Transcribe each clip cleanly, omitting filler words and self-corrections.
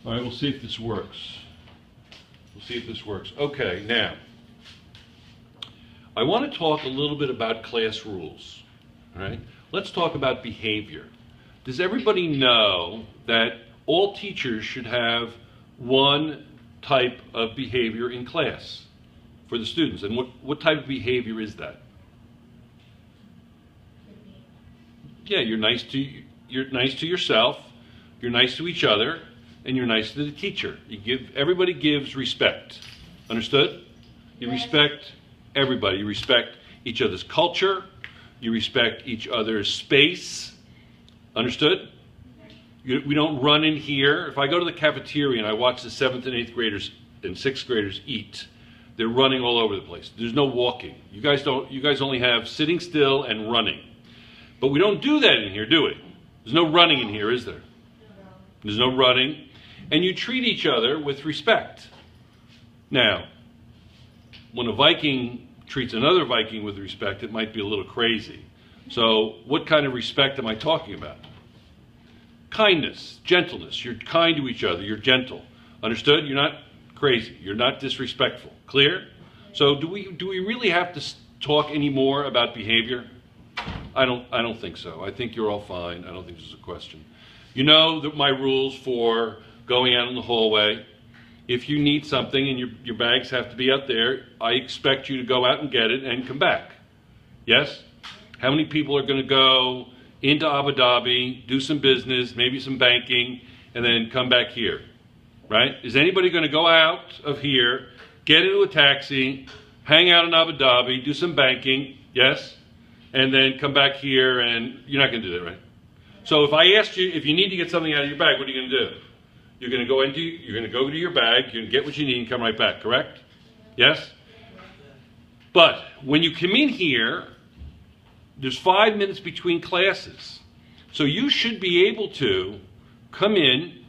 All right, we'll see if this works. We'll see if this works. Okay, now, I want to talk a little bit about class rules. All right, let's talk about behavior. Does everybody know that all teachers should have one type of behavior in class for the students? And what type of behavior is that? Yeah, you're nice to yourself, you're nice to each other, and you're nice to the teacher. Everybody gives respect. Understood? You respect everybody. You respect each other's culture. You respect each other's space. Understood? We don't run in here. If I go to the cafeteria and I watch the 7th and 8th graders and 6th graders eat, they're running all over the place. There's no walking. You guys only have sitting still and running. But we don't do that in here, do we? There's no running in here, is there? There's no running. And you treat each other with respect. Now, when a Viking treats another Viking with respect, it might be a little crazy. So what kind of respect am I talking about? Kindness, gentleness. You're kind to each other. You're gentle. Understood? You're not crazy. You're not disrespectful. Clear? So do we really have to talk any more about behavior? I don't think so. I think you're all fine. I don't think there's a question. You know that my rules for going out in the hallway. If you need something and your bags have to be out there, I expect you to go out and get it and come back. Yes? How many people are going to go into Abu Dhabi, do some business, maybe some banking, and then come back here? Right? Is anybody going to go out of here, get into a taxi, hang out in Abu Dhabi, do some banking, yes? And then come back here, and you're not going to do that, right? So if I asked you, if you need to get something out of your bag, what are you going to do? You're going to go to your bag, you're going to get what you need and come right back, correct? Yes? But when you come in here, there's 5 minutes between classes. So you should be able to come in,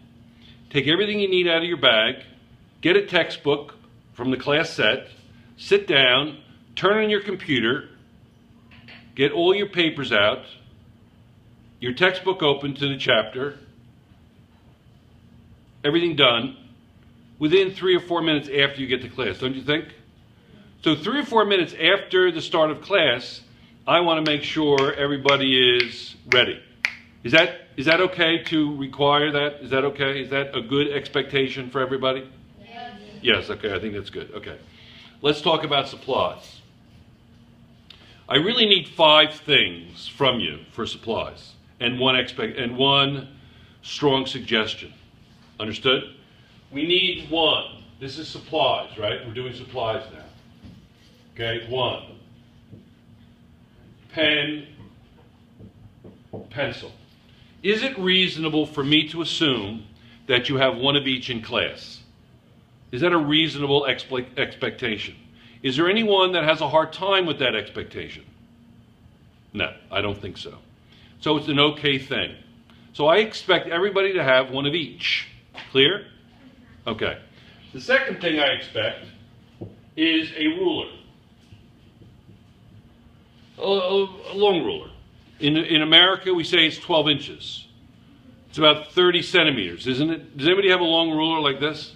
take everything you need out of your bag, get a textbook from the class set, sit down, turn on your computer, get all your papers out, your textbook open to the chapter, everything done, within 3 or 4 minutes after you get to class, don't you think? So 3 or 4 minutes after the start of class, I want to make sure everybody is ready. Is that okay to require that? Is that okay? Is that a good expectation for everybody? Yes. Yes, okay, I think that's good. Okay. Let's talk about supplies. I really need 5 things from you for supplies and one strong suggestion. Understood? We need 1. This is supplies, right? We're doing supplies now. Okay, 1. Pen, pencil. Is it reasonable for me to assume that you have 1 of each in class? Is that a reasonable expectation? Is there anyone that has a hard time with that expectation? No, I don't think so. So it's an okay thing. So I expect everybody to have 1 of each. Clear? Okay. The second thing I expect is a ruler. A long ruler. In America, we say it's 12 inches. It's about 30 centimeters, isn't it? Does anybody have a long ruler like this?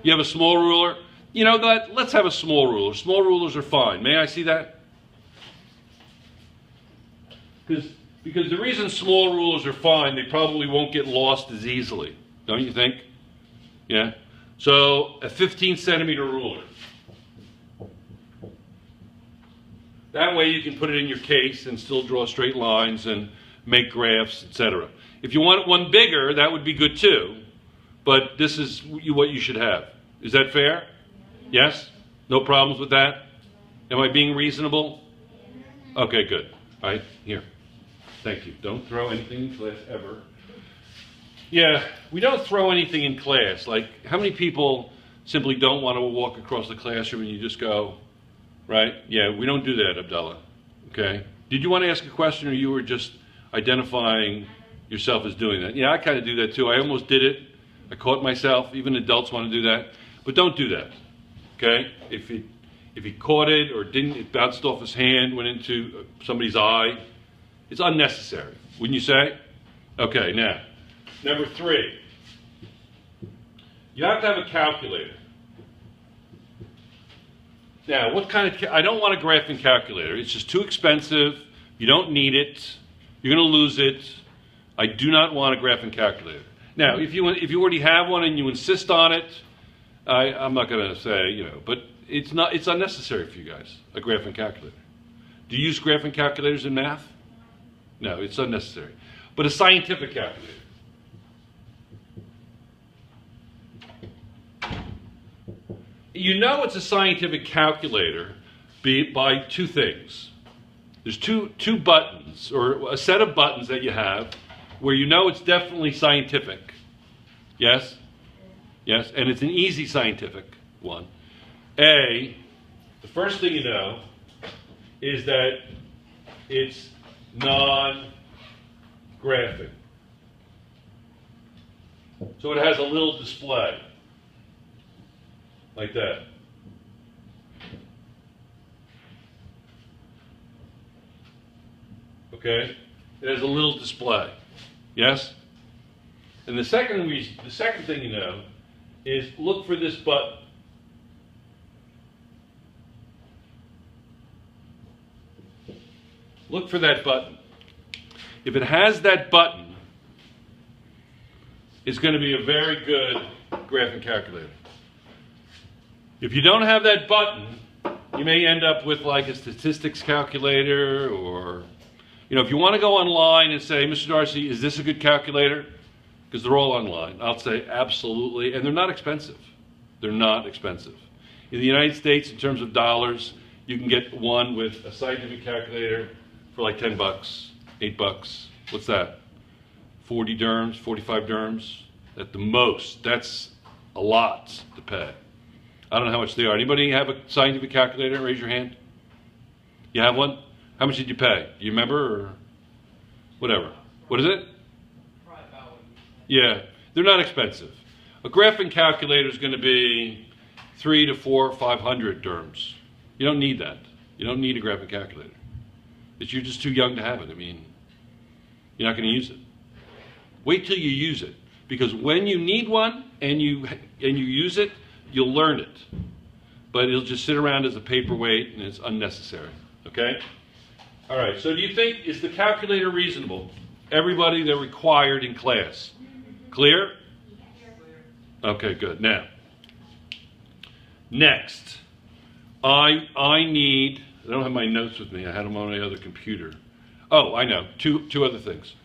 You have a small ruler? You know what? Let's have a small ruler. Small rulers are fine. May I see that? Because the reason small rulers are fine, they probably won't get lost as easily. Don't you think? Yeah? So, a 15 centimeter ruler. That way you can put it in your case and still draw straight lines and make graphs, etc. If you want one bigger, that would be good too. But this is what you should have. Is that fair? Yes? No problems with that? Am I being reasonable? Okay, good. All right, here. Thank you. Don't throw anything in class ever. Yeah, we don't throw anything in class. Like, how many people simply don't want to walk across the classroom and you just go, right? Yeah, we don't do that, Abdullah. Okay? Did you want to ask a question, or you were just identifying yourself as doing that? Yeah, I kind of do that too. I almost did it. I caught myself. Even adults want to do that. But don't do that. Okay? If he caught it or didn't, it bounced off his hand, went into somebody's eye. It's unnecessary. Wouldn't you say? Okay, now, Number 3, you have to have a calculator. Now, what kind of, I don't want a graphing calculator. It's just too expensive. You don't need it. You're going to lose it. I do not want a graphing calculator. Now, if you already have one and you insist on it, I'm not going to say, but it's unnecessary for you guys, a graphing calculator. Do you use graphing calculators in math? No, it's unnecessary. But a scientific calculator. You know it's a scientific calculator by 2 things. There's two buttons, or a set of buttons that you have where you know it's definitely scientific. Yes? Yes, and it's an easy scientific one. The first thing you know is that it's non-graphing. So it has a little display, like that. Okay? It has a little display. Yes? And the second thing you know is look for this button. Look for that button. If it has that button, it's going to be a very good graphing calculator. If you don't have that button, you may end up with like a statistics calculator, or, if you want to go online and say, Mr. Darcy, is this a good calculator? Because they're all online. I'll say absolutely, and they're not expensive. They're not expensive. In the United States, in terms of dollars, you can get one with a scientific calculator for like $10, $8. What's that? 40 dirhams, 45 dirhams at the most. That's a lot to pay. I don't know how much they are. Anybody have a scientific calculator? Raise your hand. You have one? How much did you pay? Do you remember, or whatever? What is it? Yeah, they're not expensive. A graphing calculator is going to be 3 to 4 or 500 dirhams. You don't need that. You don't need a graphing calculator. You're just too young to have it. I mean, you're not going to use it. Wait till you use it, because when you need one and you use it, you'll learn it. But it'll just sit around as a paperweight, and it's unnecessary. Okay? All right. So do you think, is the calculator reasonable? Everybody, they're required in class. Clear? Okay, good. Now, next, I don't have my notes with me. I had them on my other computer. Oh, I know. Two other things.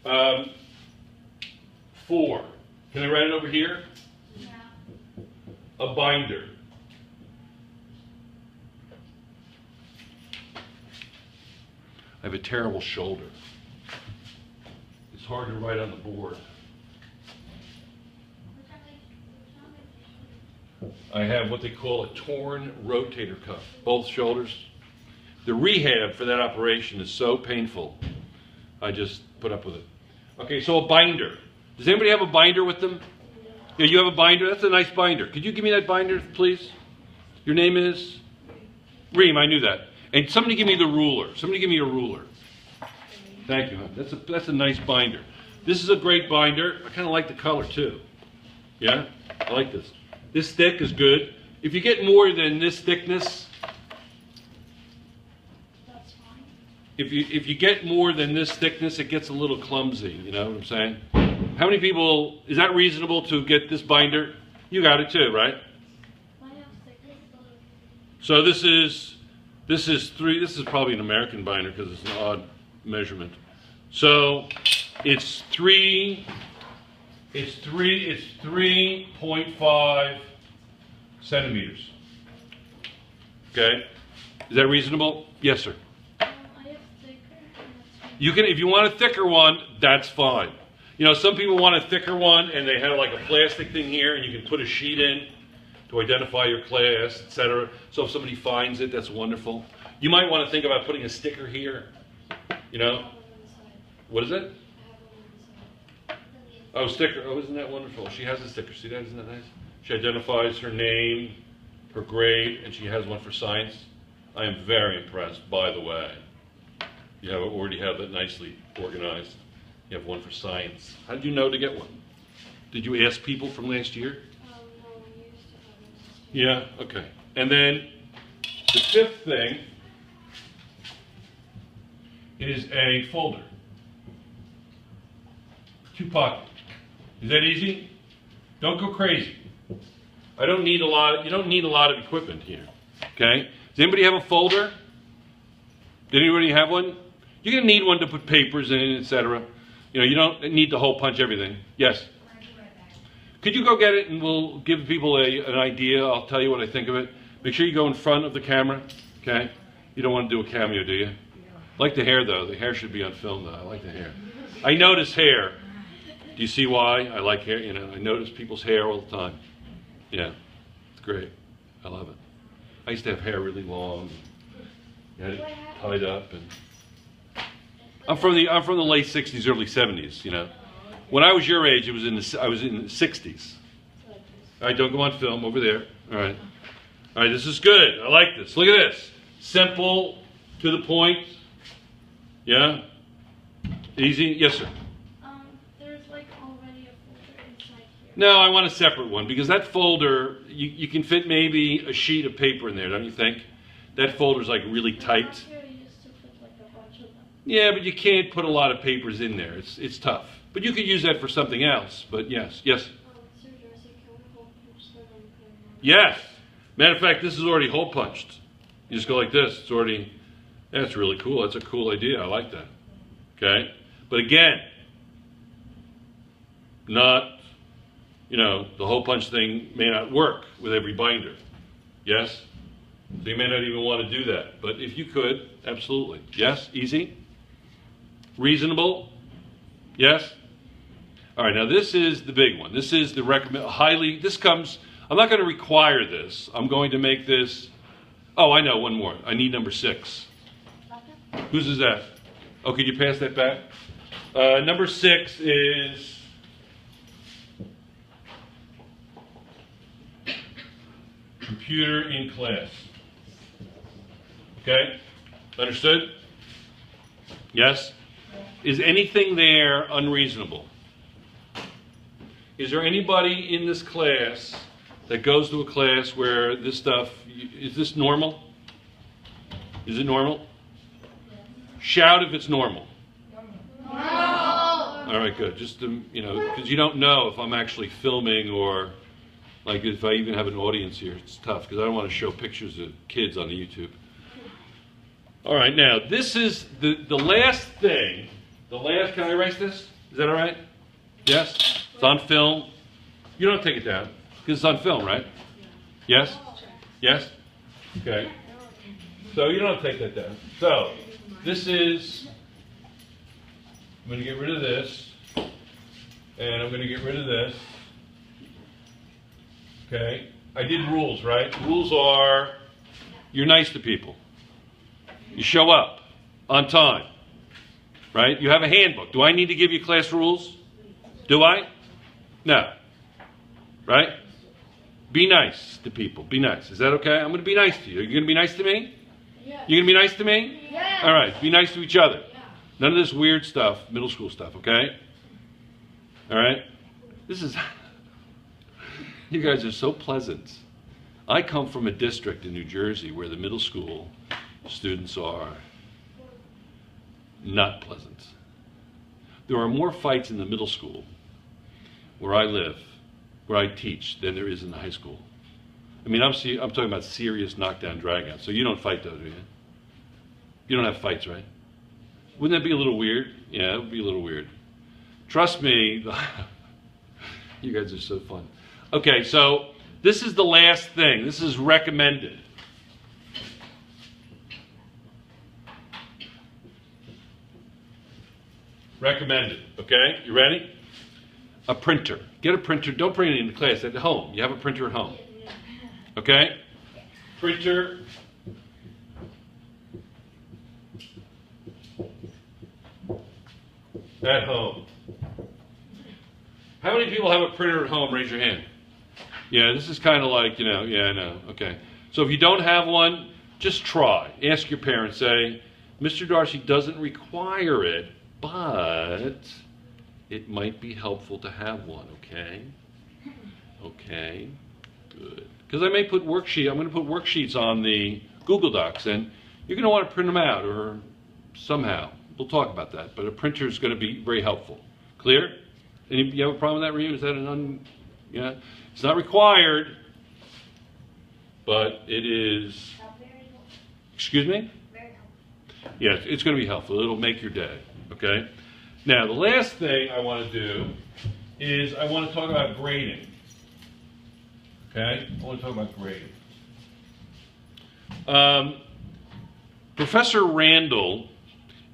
4. Can I write it over here? Yeah. A binder. I have a terrible shoulder. It's hard to write on the board. I have what they call a torn rotator cuff, both shoulders. The rehab for that operation is so painful, I just put up with it. Okay, so a binder. Does anybody have a binder with them? Yeah, you have a binder? That's a nice binder. Could you give me that binder, please? Your name is? Reem, I knew that. And somebody give me the ruler. Somebody give me a ruler. Thank you, hon. That's a nice binder. This is a great binder. I kind of like the color, too. Yeah? I like this. This thick is good. If you get more than this thickness, That's fine. if you get more than this thickness, it gets a little clumsy. You know what I'm saying? How many people, is that reasonable to get this binder? You got it too, right? I have stickers, but So this is 3. This is probably an American binder because it's an odd measurement. So it's 3. It's 3.5 centimeters. Okay, is that reasonable? Yes, sir. I have stickers, and that's fine. You can, if you want a thicker one, that's fine. Some people want a thicker one, and they have like a plastic thing here, and you can put a sheet in to identify your class, etc. So if somebody finds it, that's wonderful. You might want to think about putting a sticker here. I have one inside. What is it? I have one inside. Oh, sticker. Oh, isn't that wonderful? She has a sticker. See that? Isn't that nice? She identifies her name, her grade, and she has one for science. I am very impressed, by the way. You already have that nicely organized. You have one for science. How did you know to get one? Did you ask people from last year? No, we used to have it last year. Yeah, okay. And then the fifth thing is a folder. 2-pocket. Is that easy? Don't go crazy. You don't need a lot of equipment here. Okay? Does anybody have a folder? Did anybody have one? You're gonna need one to put papers in, etc. You don't need to hole punch everything. Yes? Could you go get it and we'll give people an idea. I'll tell you what I think of it. Make sure you go in front of the camera, okay? You don't want to do a cameo, do you? I like the hair, though. The hair should be on film, though. I like the hair. I notice hair. Do you see why? I like hair. I notice people's hair all the time. Yeah, it's great. I love it. I used to have hair really long. You had it tied up, and I'm from the late '60s, early '70s. When I was your age, I was in the '60s. All right, don't go on film over there. All right. All right, this is good. I like this. Look at this. Simple, to the point. Yeah? Easy? Yes, sir. There's already a folder inside here. No, I want a separate one because that folder, you can fit maybe a sheet of paper in there, don't you think? That folder's really tight. Last year we used to put a bunch of them. Yeah, but you can't put a lot of papers in there. It's tough. But you could use that for something else. But yes. Sir Darcy, can we hold punch them and put them on? Yes. Matter of fact, this is already hole punched. You just go like this. It's already, that's really cool. That's a cool idea. I like that. Okay? But again, not, the hole punch thing may not work with every binder. Yes? So you may not even want to do that. But if you could, absolutely. Yes? Easy? Reasonable? Yes? All right, now this is the big one. This is the I'm not going to require this. I'm going to make this, I know, one more. I need number 6. Whose is that? Oh, could you pass that back? Number 6 is computer in class. Okay? Understood? Yes? Is anything there unreasonable? Is there anybody in this class that goes to a class where this stuff, is this normal? Is it normal? Shout if it's normal. No! All right, good. Just to, because you don't know if I'm actually filming or if I even have an audience here. It's tough because I don't want to show pictures of kids on the YouTube. All right, now this is the last thing. Can I erase this? Is that all right? Yes? It's on film. You don't take it down because it's on film, right? Yes? Yes? Okay. So you don't take that down. So this is, I'm going to get rid of this, and I'm going to get rid of this. Okay? I did rules, right? Rules are, you're nice to people. You show up on time, right? You have a handbook. Do I need to give you class rules? Do I? No. Right? Be nice to people. Be nice. Is that okay? I'm going to be nice to you. Are you going to be nice to me? Yeah. You going to be nice to me? Yeah. All right. Be nice to each other. Yeah. None of this weird stuff, middle school stuff, okay? All right? This is, you guys are so pleasant. I come from a district in New Jersey where the middle school students are not pleasant. There are more fights in the middle school where I live, where I teach, than there is in the high school. I mean, I'm talking about serious knockdown, drag-out. So you don't fight though, do you? You don't have fights, right? Wouldn't that be a little weird? Yeah, it would be a little weird. Trust me, you guys are so fun. Okay, so this is the last thing. This is recommended. Recommended, okay? You ready? A printer. Get a printer. Don't bring it into class at home. You have a printer at home. Okay? Printer. At home. How many people have a printer at home? Raise your hand. Yeah, this is kind of like, yeah, I know. Okay. So if you don't have one, just try. Ask your parents. Say, Mr. Darcy doesn't require it, but it might be helpful to have one, okay? Okay, good. Because I'm going to put worksheets on the Google Docs, and you're going to want to print them out or somehow. We'll talk about that, but a printer is going to be very helpful. Clear? You have a problem with that, Reem? Is that yeah? It's not required, but it is. Excuse me? Yes, it's going to be helpful. It'll make your day, okay? Now, the last thing I want to do is I want to talk about grading. Okay? I want to talk about grading. Professor Randall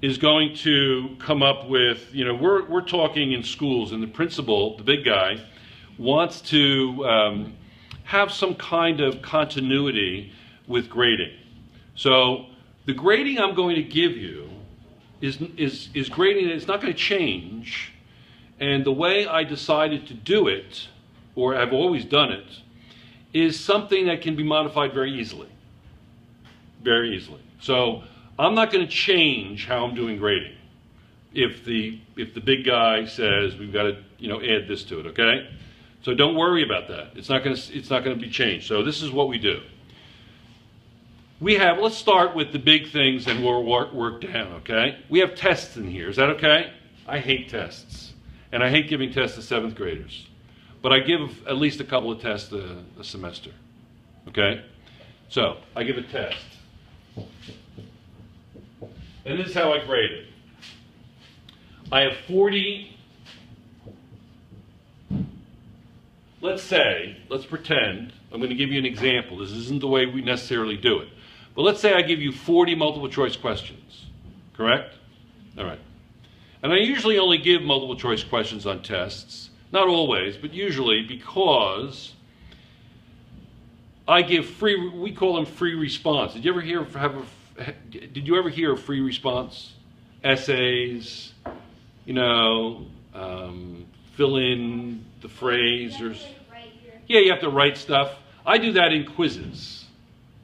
is going to come up with, we're talking in schools, and the principal, the big guy, wants to have some kind of continuity with grading. So the grading I'm going to give you is grading that it's not going to change, and the way I decided to do it, or I've always done it, is something that can be modified very easily. Very easily. So I'm not going to change how I'm doing grading if the big guy says we've got to add this to it, okay? So don't worry about that. It's not going to be changed. So this is what we do. Let's start with the big things and we'll work down, okay? We have tests in here. Is that okay? I hate tests. And I hate giving tests to 7th graders. But I give at least a couple of tests a semester, okay? So I give a test. And this is how I grade it. I have 40, let's pretend, I'm going to give you an example. This isn't the way we necessarily do it. But let's say I give you 40 multiple choice questions, correct? All right. And I usually only give multiple choice questions on tests, not always, but usually, because I give we call them free response. Did you ever hear of free response? Essays, fill in the phrase. Yeah, you have to write stuff. I do that in quizzes.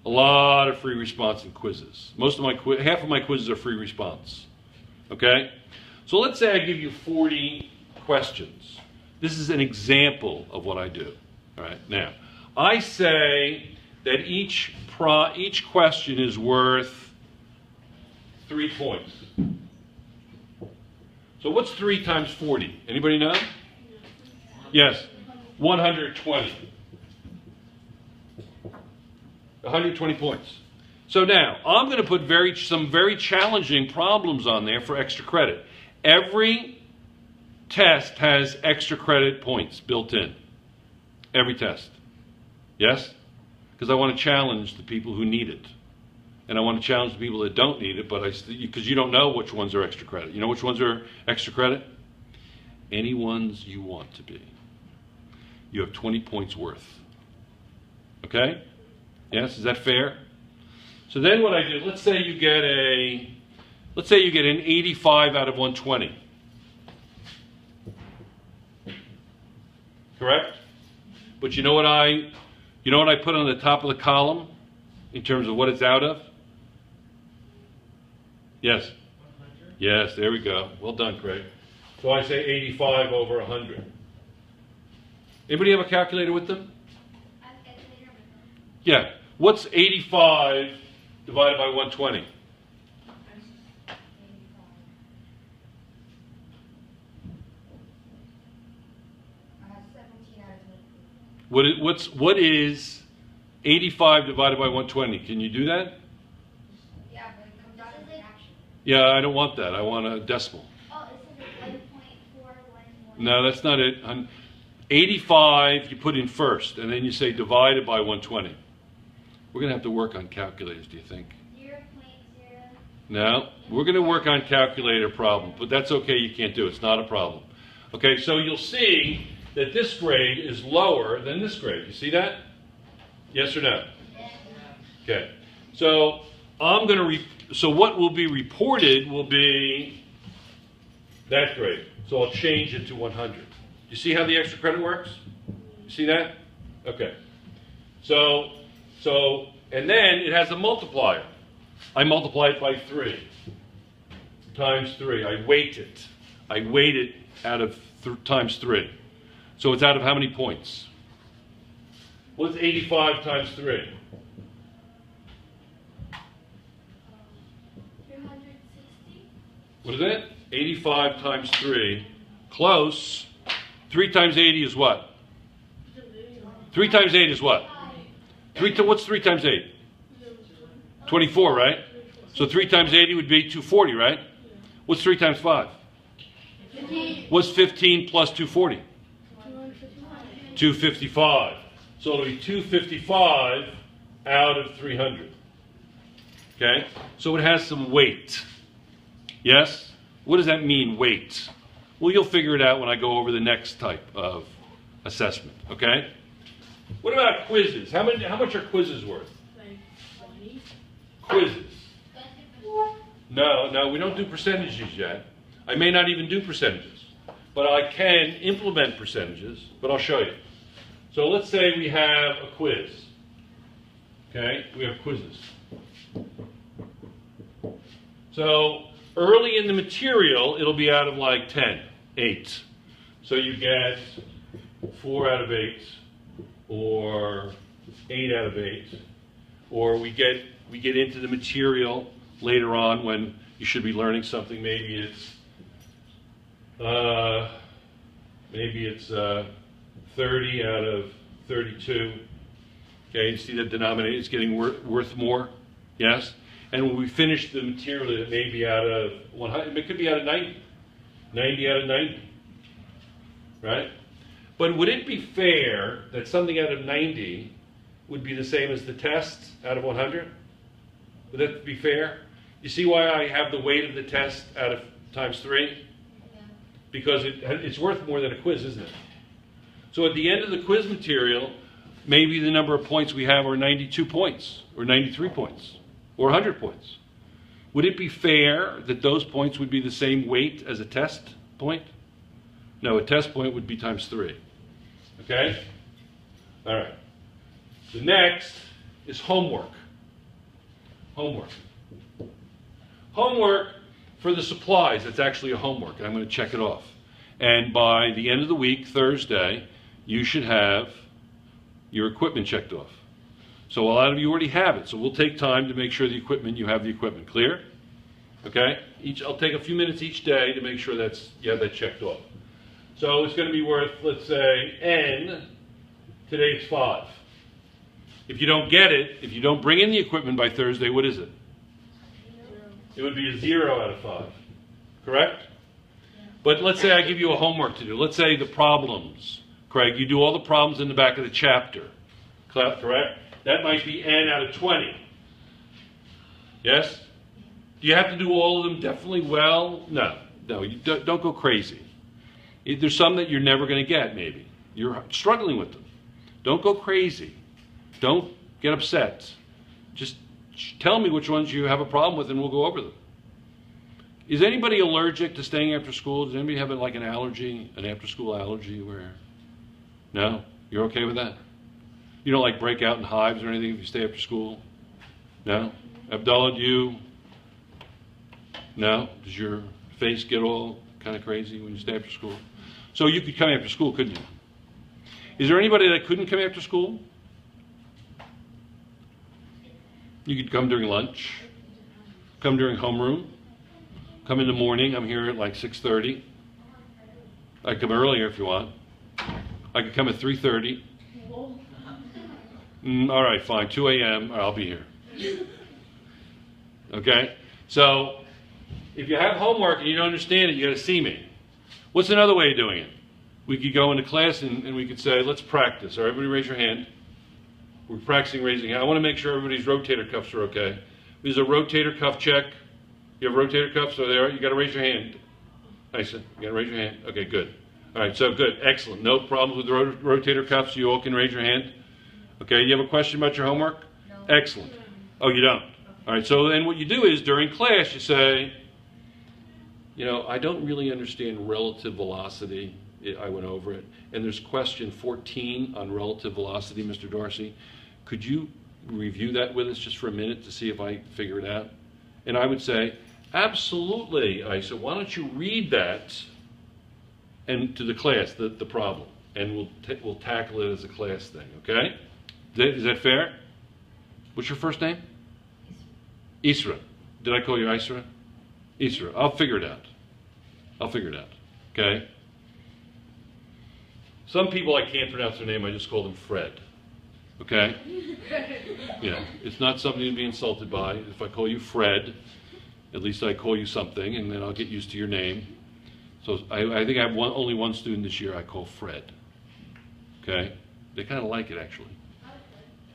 A lot of free response in quizzes. Half of my quizzes are free response. Okay? So let's say I give you 40 questions. This is an example of what I do. All right. Now, I say that each question is worth 3 points. So what's 3 times 40? Anybody know? Yes. 120. 120 points. So now, I'm going to put some very challenging problems on there for extra credit. Every test has extra credit points built in. Every test. Yes? Because I want to challenge the people who need it. And I want to challenge the people that don't need it, because you don't know which ones are extra credit. You know which ones are extra credit? Any ones you want to be. You have 20 points worth. Okay? Yes, is that fair? So then what I do, let's say you get an 85 out of 120. Correct? But you know what I put on the top of the column in terms of what it's out of? Yes. 100. Yes, there we go. Well done, Craig. So I say 85 over 100. Anybody have a calculator with them? Yeah. What's 85 divided by 120? What is 85 divided by 120? Can you do that? Yeah, but it comes out of the action. Yeah, I don't want that. I want a decimal. Oh, isn't it 1.411? No, that's not it. 85 you put in first, and then you say divided by 120. We're going to have to work on calculators, do you think? 0.0. No, we're going to work on calculator problem, but that's okay, you can't do it. It's not a problem. Okay, so you'll see that this grade is lower than this grade. You see that? Yes or no? Okay. So so what will be reported will be that grade. So I'll change it to 100. You see how the extra credit works? You see that? Okay. So and then it has a multiplier. I multiply it by 3 times 3. I weight it. I weight it out of times 3. So it's out of how many points? What's 85 times 3? 360. What is it? 85 times 3. Close. 3 times 80 is what? 3 times 8 is what? What's 3 times 8? 24, right? So 3 times 80 would be 240, right? What's 3 times 5? What's 15 plus 240? 255. So it'll be 255 out of 300. Okay? So it has some weight. Yes? What does that mean, weight? Well, you'll figure it out when I go over the next type of assessment. Okay? What about quizzes? How much are quizzes worth? Quizzes. No, we don't do percentages yet. I may not even do percentages. But I can implement percentages, but I'll show you. So let's say we have a quiz. Okay? We have quizzes. So early in the material, it'll be out of like 10, 8. So you get 4 out of 8, or 8 out of 8. Or we get into the material later on when you should be learning something. Maybe it's 30 out of 32. Okay, you see the denominator is getting worth more. Yes, and when we finish the material, it may be out of 100. It could be out of 90. 90 out of 90. Right? But would it be fair that something out of 90 would be the same as the test out of 100? Would that be fair? You see why I have the weight of the test out of times 3? Because it's worth more than a quiz, isn't it? So at the end of the quiz material, maybe the number of points we have are 92 points, or 93 points, or 100 points. Would it be fair that those points would be the same weight as a test point? No, a test point would be times 3. Okay? All right. The next is homework. Homework. Homework for the supplies, that's actually a homework. I'm going to check it off. And by the end of the week, Thursday, you should have your equipment checked off. So a lot of you already have it. So we'll take time to make sure you have the equipment. Clear? Okay? I'll take a few minutes each day to make sure you have that checked off. So it's going to be worth, let's say, N. Today it's 5. If you don't get it, if you don't bring in the equipment by Thursday, what is it? It would be a 0 out of 5. Correct? But let's say I give you a homework to do. Let's say the problems. Craig, you do all the problems in the back of the chapter. Correct? That might be N out of 20. Yes? Do you have to do all of them definitely well? No. You don't go crazy. There's some that you're never going to get, maybe. You're struggling with them. Don't go crazy. Don't get upset. Just tell me which ones you have a problem with and we'll go over them. Is anybody allergic to staying after school? Does anybody have like an allergy, an after-school allergy where... No? You're okay with that? You don't like break out in hives or anything if you stay after school? No? Abdullah, do you? No? Does your face get all kind of crazy when you stay after school? So you could come after school, couldn't you? Is there anybody that couldn't come after school? You could come during lunch, come during homeroom, come in the morning. I'm here at like 6:30. I come earlier if you want. I could come at 3:30. All right, fine. 2 a.m. I'll be here. Okay? So if you have homework and you don't understand it, you got to see me. What's another way of doing it? We could go into class and we could say, let's practice. All right, everybody raise your hand. We're practicing raising hand. I want to make sure everybody's rotator cuffs are okay. This is a rotator cuff check. You have rotator cuffs? So there, you got to raise your hand. Nice. You got to raise your hand. Okay, good. All right, so good. Excellent. No problems with the rotator cuffs. You all can raise your hand. Okay, you have a question about your homework? No. Excellent. Oh, you don't? All right, so then what you do is during class you say, I don't really understand relative velocity. I went over it. And there's question 14 on relative velocity, Mr. Darcy. Could you review that with us just for a minute to see if I figure it out? And I would say, absolutely. I said, why don't you read that and to the class, the problem, and we'll tackle it as a class thing, okay? Is that fair? What's your first name? Isra. Did I call you Isra? Isra. I'll figure it out. Okay? Some people I can't pronounce their name, I just call them Fred. Okay? Yeah, it's not something to be insulted by. If I call you Fred, at least I call you something, and then I'll get used to your name. So I think I have only one student this year I call Fred. Okay? They kind of like it, actually.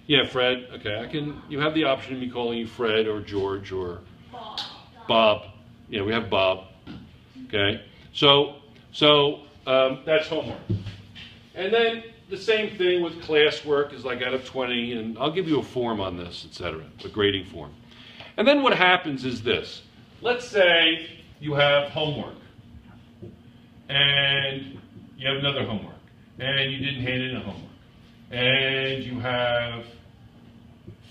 Yeah, Fred. Okay, you have the option of me calling you Fred or George or Bob. Yeah, we have Bob. Okay? So that's homework. And then the same thing with classwork is like out of 20, and I'll give you a form on this, etc., a grading form. And then what happens is this. Let's say you have homework, and you have another homework, and you didn't hand in a homework, and you have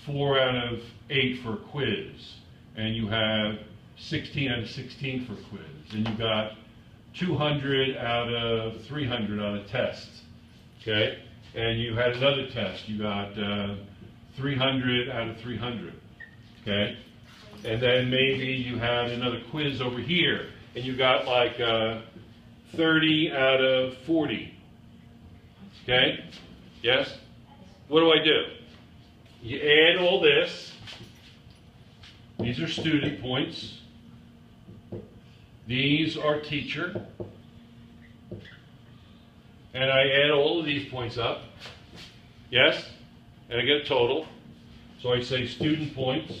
4 out of 8 for a quiz, and you have 16 out of 16 for quiz, and you got 200 out of 300 on a test, okay? And you had another test, you got 300 out of 300, okay? And then maybe you had another quiz over here, and you got like 30 out of 40, okay? Yes? What do? You add all this. These are student points. These are teacher. And I add all of these points up. Yes? And I get a total. So I say student points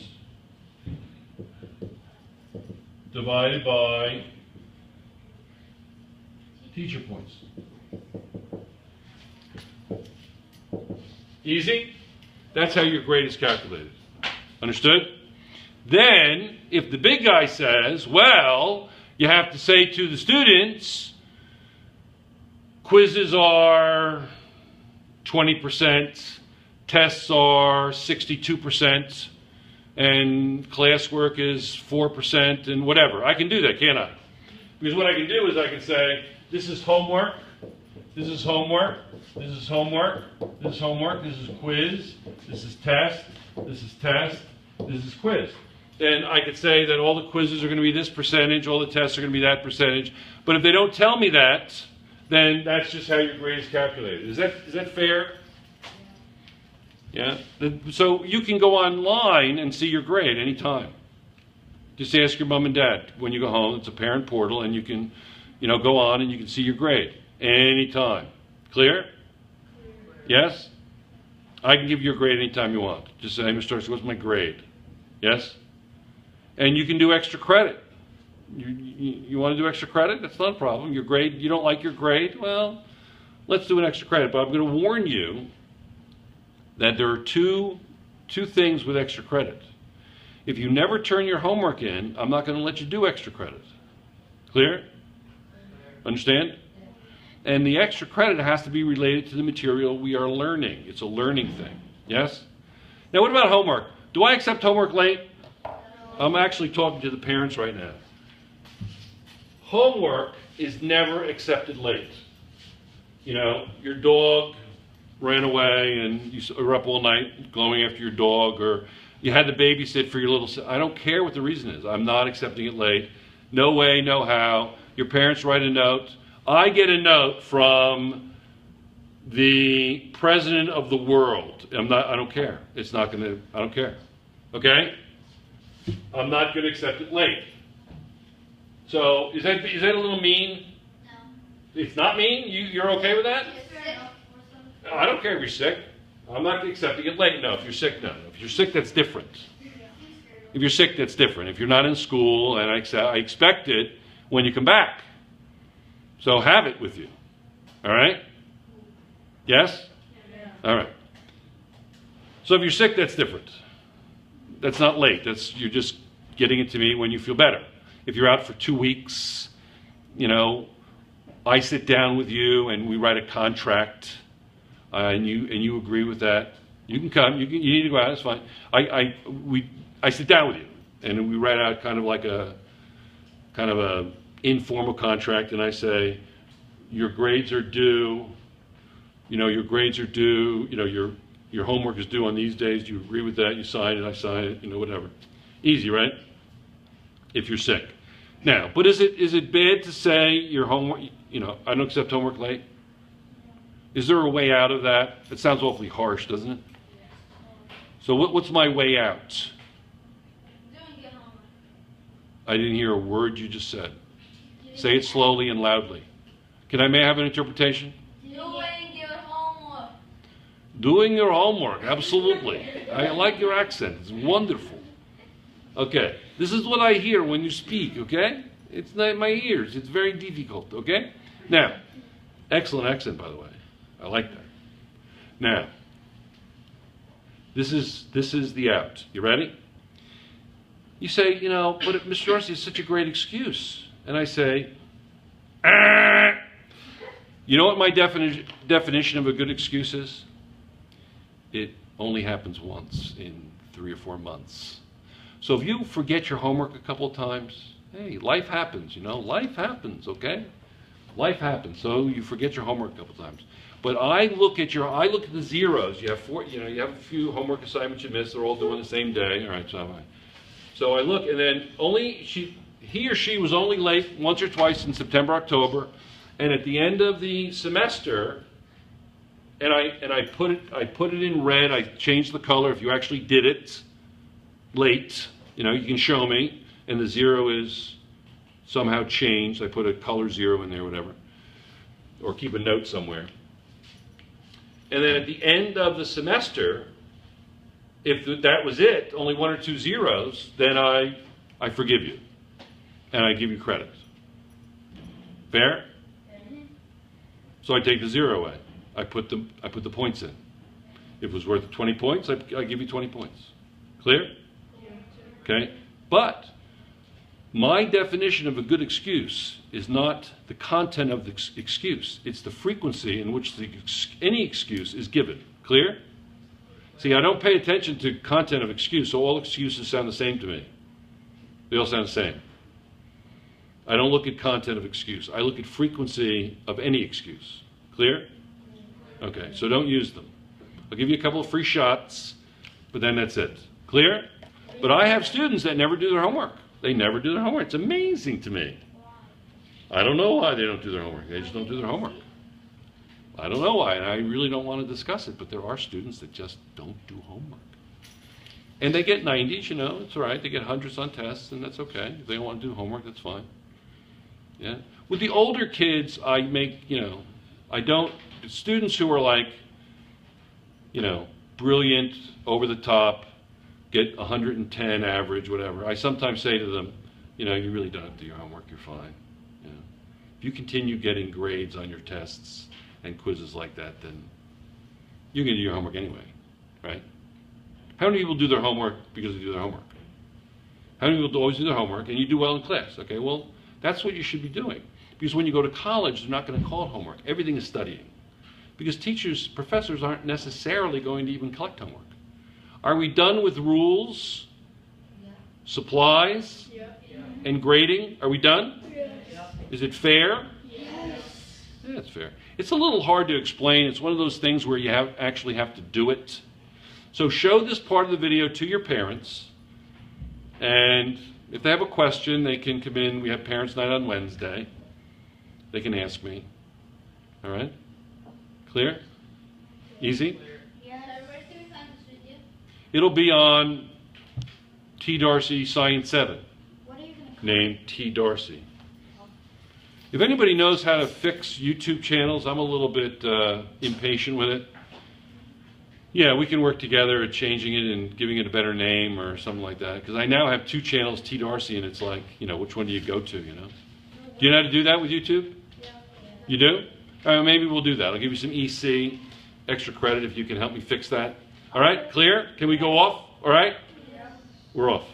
divided by teacher points. Easy? That's how your grade is calculated. Understood? Then, if the big guy says, well, you have to say to the students, quizzes are 20%, tests are 62%, and classwork is 4%, and whatever. I can do that, can't I? Because what I can do is I can say, this is homework, this is homework, this is homework, this is homework, this is quiz, this is test, this is test, this is quiz. And I could say that all the quizzes are going to be this percentage, all the tests are going to be that percentage. But if they don't tell me that, then that's just how your grade is calculated. Is that fair? Yeah? So you can go online and see your grade anytime. Just ask your mom and dad when you go home. It's a parent portal, and you can, go on and you can see your grade anytime. Clear? Yes? I can give you a grade anytime you want. Just say, Mr. Darcy, what's my grade? Yes? And you can do extra credit. You want to do extra credit? That's not a problem. Your grade, you don't like your grade? Well, let's do an extra credit. But I'm going to warn you that there are two things with extra credit. If you never turn your homework in, I'm not going to let you do extra credit. Clear? Understand? And the extra credit has to be related to the material we are learning. It's a learning thing. Yes? Now, what about homework? Do I accept homework late? I'm actually talking to the parents right now. Homework is never accepted late. Your dog ran away and you were up all night going after your dog, or you had to babysit for your little... I don't care what the reason is. I'm not accepting it late. No way, no how. Your parents write a note. I get a note from the president of the world. I don't care. I don't care. Okay? I'm not going to accept it late. So, is that a little mean? No. It's not mean? You're okay with that? I don't care if you're sick. I'm not accepting it late. No, if you're sick, no. If you're sick, that's different. If you're sick, that's different. If you're not in school, and I expect it when you come back. So have it with you. All right? Yes? All right. So if you're sick, that's different. That's not late. You're just getting it to me when you feel better. If you're out for 2 weeks, I sit down with you and we write a contract, and you agree with that. You can come. You need to go out. It's fine. I sit down with you and we write out kind of a informal contract, and I say, your grades are due, your grades are due, your homework is due on these days. Do you agree with that? You sign it, I sign it, whatever. Easy, right? If you're sick. Now, but is it bad to say your homework, I don't accept homework late? Is there a way out of that? It sounds awfully harsh, doesn't it? So what's my way out? Doing your homework. I didn't hear a word you just said. Say it slowly and loudly. May I have an interpretation? Doing your homework. Doing your homework, absolutely. I like your accent. It's wonderful. Okay, this is what I hear when you speak, okay? It's not my ears. It's very difficult, okay? Now, excellent accent, by the way. I like that. Now, this is the out. You ready? You say, but Mr. Darcy is such a great excuse. And I say, You know what my definition of a good excuse is? It only happens once in 3 or 4 months. So if you forget your homework a couple of times, hey, life happens, life happens, okay? Life happens. So you forget your homework a couple of times. But I look at the zeros. You have you have a few homework assignments you missed. They're all due on the same day. All right, so I look, and then he or she was only late once or twice in September, October, and at the end of the semester, and I put it in red. I changed the color. If you actually did it late, you can show me, and the zero is somehow changed. I put a color 0 in there, whatever, or keep a note somewhere. And then at the end of the semester, if that was it, only 1 or 2 zeros, then I forgive you, and I give you credit. Fair? So I take the 0 away. I put the points in. If it was worth 20 points, I give you 20 points. Clear? Okay? But my definition of a good excuse is not the content of the excuse. It's the frequency in which any excuse is given. Clear? See, I don't pay attention to content of excuse, so all excuses sound the same to me. They all sound the same. I don't look at content of excuse. I look at frequency of any excuse. Clear? Okay, so don't use them. I'll give you a couple of free shots, but then that's it. Clear? But I have students that never do their homework. They never do their homework. It's amazing to me. I don't know why they don't do their homework. They just don't do their homework. I don't know why, and I really don't want to discuss it, but there are students that just don't do homework. And they get 90s, it's all right. They get hundreds on tests, and that's okay. If they don't want to do homework, that's fine. Yeah. With the older kids, I make, students who are like, brilliant, over the top, get 110 average, whatever. I sometimes say to them, you really don't have to do your homework, you're fine. If you continue getting grades on your tests and quizzes like that, then you're going to do your homework anyway, right? How many people do their homework because they do their homework? How many people always do their homework and you do well in class? Okay, well, that's what you should be doing. Because when you go to college, they're not going to call it homework. Everything is studying. Because professors aren't necessarily going to even collect homework. Are we done with rules, supplies, and grading? Are we done? Yes. Is it fair? Yes. Yeah, it's fair. It's a little hard to explain. It's one of those things where you actually have to do it. So show this part of the video to your parents. And if they have a question, they can come in. We have Parents' Night on Wednesday. They can ask me. All right? Clear? Easy? Yes. Where do we find this video? It'll be on T. Darcy Science 7, What are you going to named T. Darcy. If anybody knows how to fix YouTube channels, I'm a little bit impatient with it. Yeah, we can work together at changing it and giving it a better name or something like that. Because I now have 2 channels, T. Darcy, and it's like, which one do you go to, Do you know how to do that with YouTube? Yeah. You do? All right, maybe we'll do that. I'll give you some EC, extra credit if you can help me fix that. All right, clear? Can we go off? All right? Yeah. We're off.